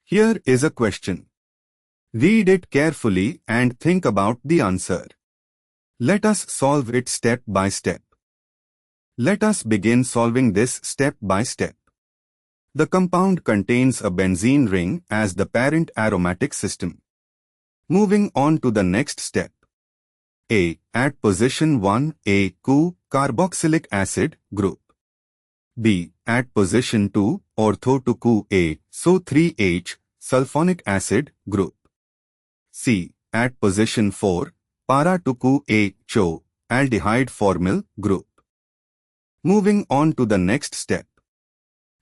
Here is a question. Read it carefully and think about the answer. Let us solve it step by step. Let us begin solving this step by step. The compound contains a benzene ring as the parent aromatic system. Moving on to the next step. A. At position 1, a COOH carboxylic acid group. B. At position 2, ortho to COOH a SO3H sulfonic acid group. C. At position 4, para to COOH a CHO aldehyde formyl group. Moving on to the next step.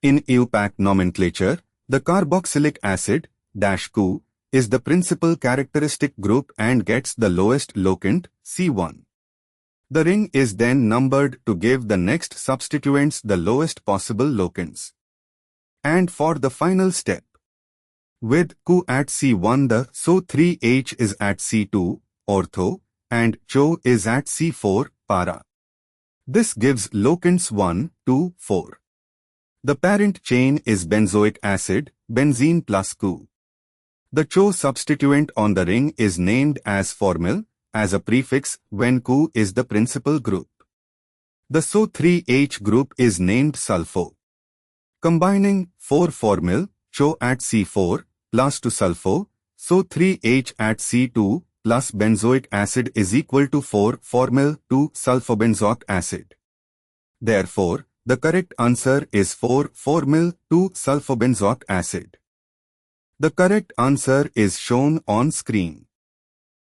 In IUPAC nomenclature, the carboxylic acid -COOH is the principal characteristic group and gets the lowest locant, C1. The ring is then numbered to give the next substituents the lowest possible locants. And for the final step, with COOH at C1 the SO3H is at C2, ortho, and CHO is at C4, para. This gives locants 1, 2, 4. The parent chain is benzoic acid, benzene plus COOH. The CHO substituent on the ring is named as formyl, as a prefix when COOH is the principal group. The SO3H group is named sulfo. Combining 4-formyl, CHO at C4, plus to sulfo, SO3H at C2, plus benzoic acid is equal to 4-formyl 2-sulfobenzoic acid. Therefore, the correct answer is 4-formyl 2-sulfobenzoic acid. The correct answer is shown on screen.